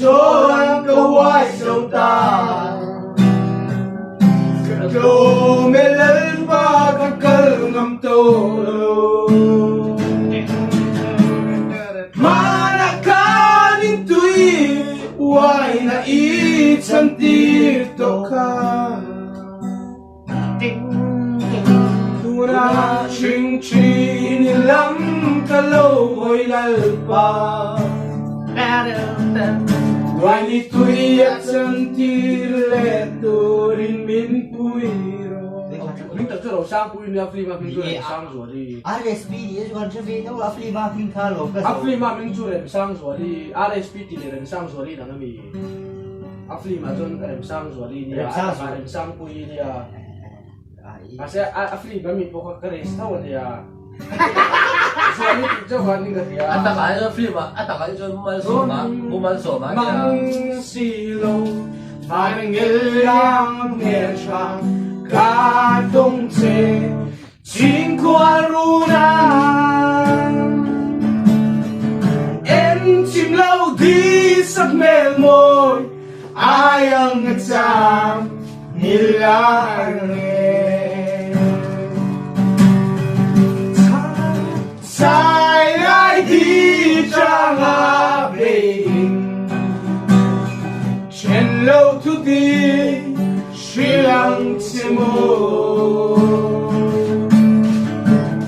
cho anh câu ai sâu ta câu mê lên ba các cơn ngâm tô mà đã cá những tuổi hoài là ý chân tiết tổ khá tu ra chinh trí lắm cả lâu hồi lại ba Why ni tui at sentire torin min puiro. Mình tập cho đầu sang pui ni afli ma mình chure sang rồi đi. RSP đi còn chưa biết đâu afli ma mình thà lộc. Afli ma mình chure sang rồi đi. RSP thì để sang rồi đi đằng mi. Afli ma chọn sang rồi đi. Sang pui đi à. À sẽ afli ba mi po ka kare sao đi à. Suami kita kan ni dia. Atak aja film, atak aja buman soma. Mang silo, panggil yang biasa, kadung se, cingkuaruna. Em chim lâu đi sắc mê môi, ai ang ngam hilang. Sai lại đi cha ngã về trên lâu thu đi suy lắng chim mô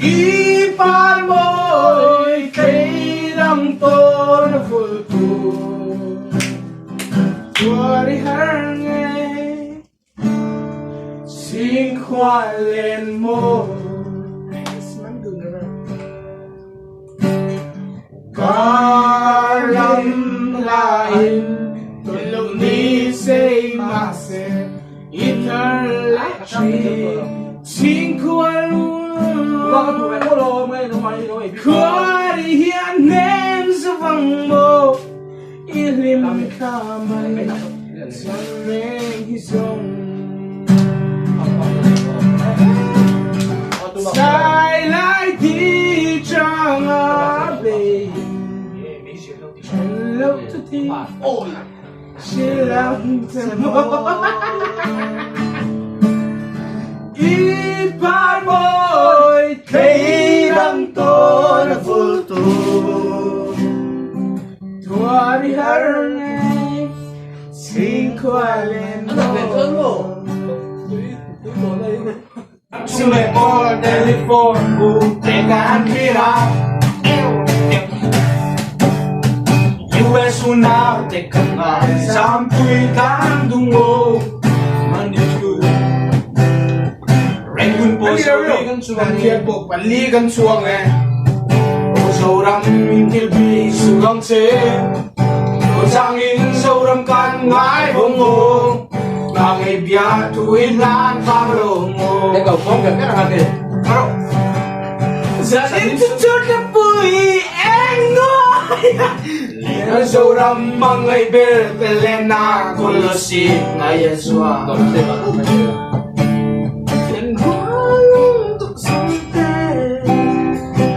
ý pan môi cây đăng tôn phù tua đi hăng nghe xin khoa lên môi Karam lain tulog ni say mase Inhnialna Kuari hian nem sa vang mo Ilim kamay sarih hisong Sai lại đi chẳng abe lâu cho thi chỉ làm thêm ít ba môi thấy đắng to là vô tu thua đi hơn ngày xin qua lên xin mẹ mua telephone buông để cả anh kia ra Sunar te kangai sampui kandungo maniku Rengun po sorigan suang kiat po paligan suang Soram intilbi sugang se Sangin soram kan ngai bongo Ngai bia tuin lan pabrongo Để cậu không cần cái nào kìa. Giờ đến chút là bụi anh ngồi Lina soram mangai ber pelena kolosi ngaya sua. Then walung tuk sante,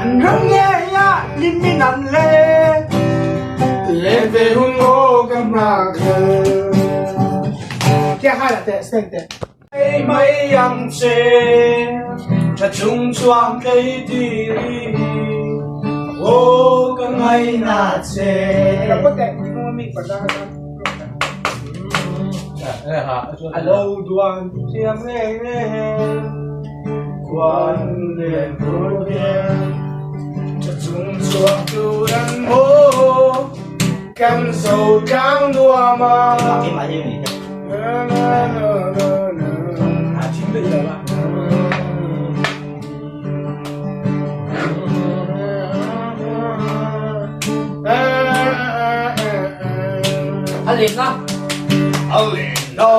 anrang ya liminan le, leve ungo kamraga. Kya hala te stente. Mai yang se, cha chung chuang kay diri. Oh, ngai na che. Dapat hindi mo mamig pagka hello, duan siam ne. Quan le progen. Chung chuang turan ho. Cam sâu trắng đua mà. Cái mà như này. Chính bây giờ bạn. Anh liền đó. Alina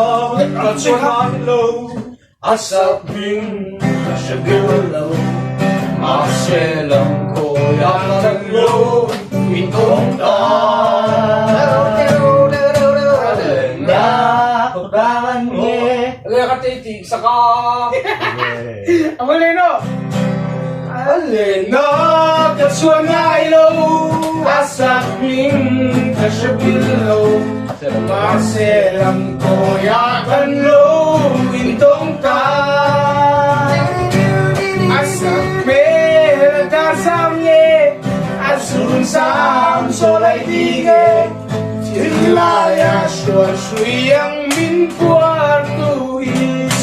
Katsumalo Asaping Shagirlo Marcelang Koyataglo Itong ta Alina Kubangan nge Alina Katitig Saka Amalino Alina Katsumalo Asaping Shagirlo Marcelang Koyataglo Itong ta Asun sam solai tige Tilaya shua suyang min kuartu is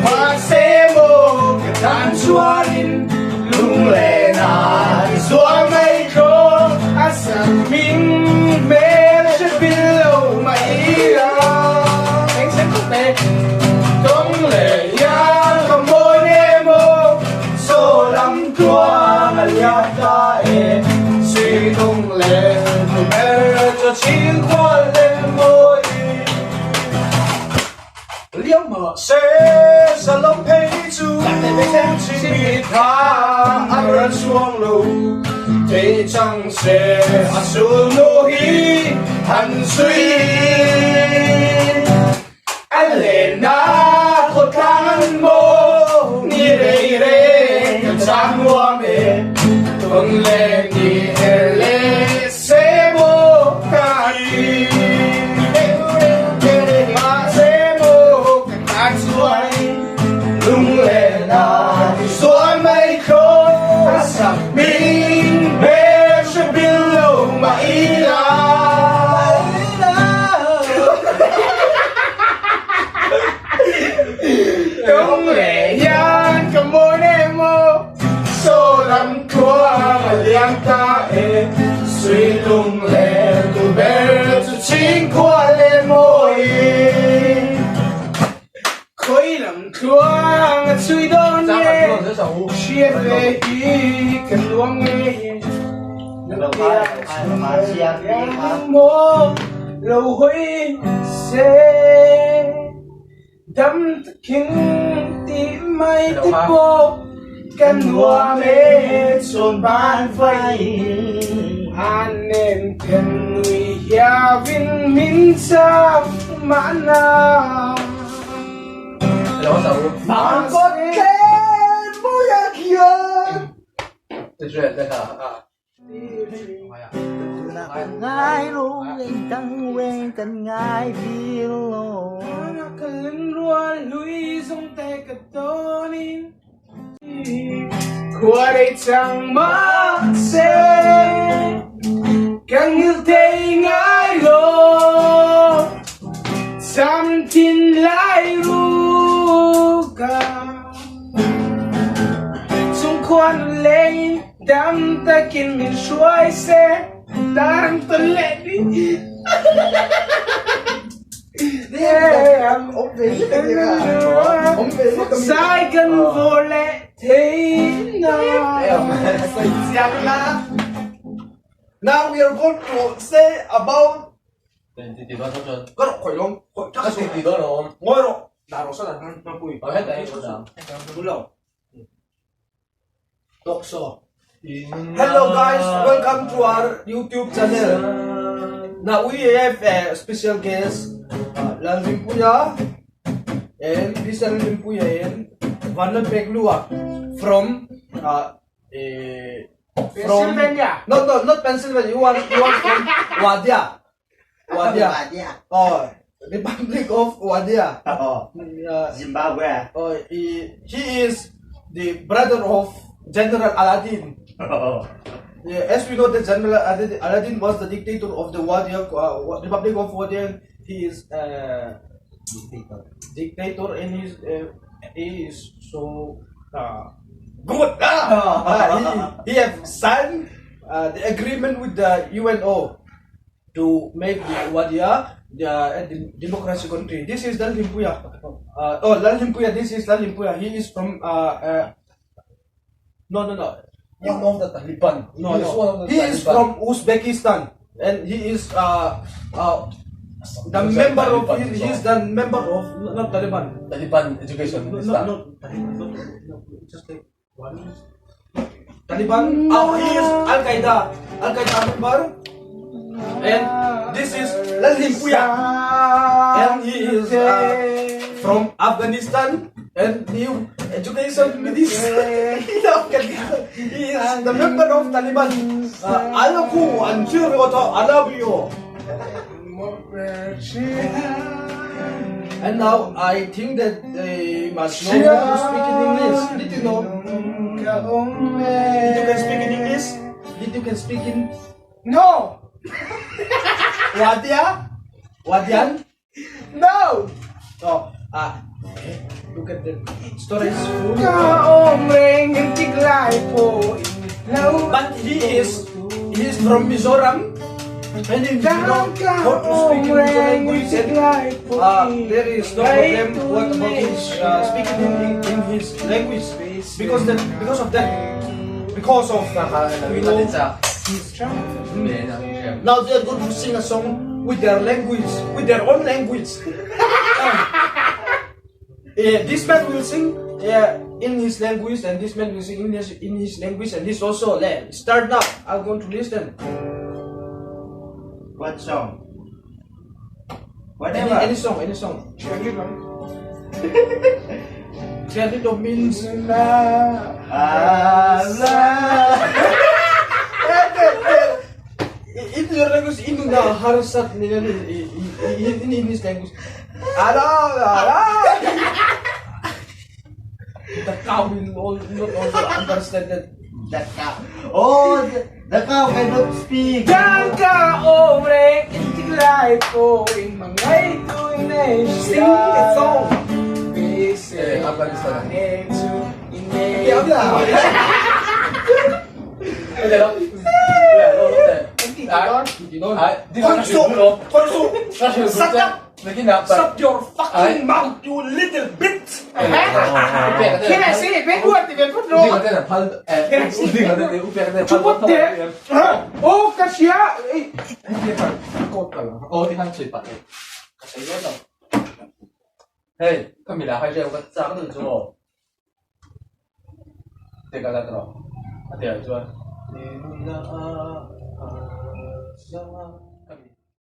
Masemo ketan suarin lunglena Suamay ko asang min merse bilo maira Eksekupe Tong leyan kamonemo Solam tuang aliata e Suy tung lên Tụi mẹ cho chiến khoa lên môi Liễu mở xe Sa lông thấy chú Chỉ bị tha Anh rân xuống lù Thế chẳng sẽ À xuống nô hi Hẳn suy Anh lên na Khổ kháng anh mô Ni rê rê Sang hoa mê Tuần lê ni lê Sê mô Kai Mà sê mô Các xuôi Lung lê na Xuôi mây khôi Sạc minh Bê Sê bin lâu Mà ý la Tung lệ yan Cầm môi nê mô Số lắm thua Mà liang ta e Suy lung lệ Tu bê Tu chính qua lên môi Khối lắm thua Ngặt suy đôn nhé Chia về ý Cần luông nghe Mô Lâu huy Sẽ Đâm kinh Tìm mây tích bộ Cần hùa mê Xuân bán vây An nên Cần nguy hiểm Vinh minh sao Mãn nào Bạn có khen Bố ya kia Tôi chuyện đây hả? Ngai luôn Tăng quen tình ngai phiêu lô Cần linh rùa Lùi dung tê cất tố nín Qua đây chẳng mất xe Càng như thế ngái lô Xăm tin lại ru cả Xung quanh lên Đám ta kinh mình xuôi xe Đám ta lệ đi Ông về cái gì cả Ông về cái gì Sai gần vô lệ thế nào Now we are going to say about Thì đó thôi rồi Có đọc khỏi không? Chắc Cái gì đó rồi Ngồi rồi Đà nó sẽ là năm bùi Ở hết đấy rồi sao Đúng rồi Đọc sổ Hello guys, welcome to our YouTube channel. Now we have a special guest, Limpuya, and this Limpuya and Vanna Peglua from Pennsylvania. Not Pennsylvania. You are from Wadia. Oh, Republic of Wadia. Zimbabwe. Oh, he is the brother of General Aladdin. Yeah, as we know, the General Aladdin was the dictator of the Wadia, Republic of Wadia. He is dictator, and he is so good. He have signed the agreement with the UNO to make the Wadia the democracy country. This is Lal Limpuya. Lal Limpuya. This is Lal Limpuya. He is from No. One of the Taliban. No. He is from Uzbekistan, and he is The member of he's the member of not Taliban. Taliban education minister. No, just like one. Taliban. Oh, he is Al Qaeda member. And this is Lalhimpuya. And he is from Afghanistan. And new education minister. He is the member of Taliban. Alaku Anjir Oto Alabio. And now I think that they must know how to speak in English. Did you know? Did you can speak in English? Did you can speak in? No. Wadian? No. Oh, look at the stories. But he is from Mizoram. And if you know how to speak in Mizo language, there is no problem what about his speaking in his language because of that. You know, now they are going to sing a song with their language, with their own language. This man will sing in his language, and this man will sing in his language, and this also. Start now. I'm going to listen. What song? Whatever. Any song. Cheerleader means in your language, Inhnialna harusat in his language. The cow will not also understand that. The cow. Oh, the cow cannot speak. Sing a song. Afghanistan. Shut your fucking mouth, you little bitch! Oh, Kasia! Hey, Camila, hai rêu cái sao từ chỗ để cả là đó, để ở chỗ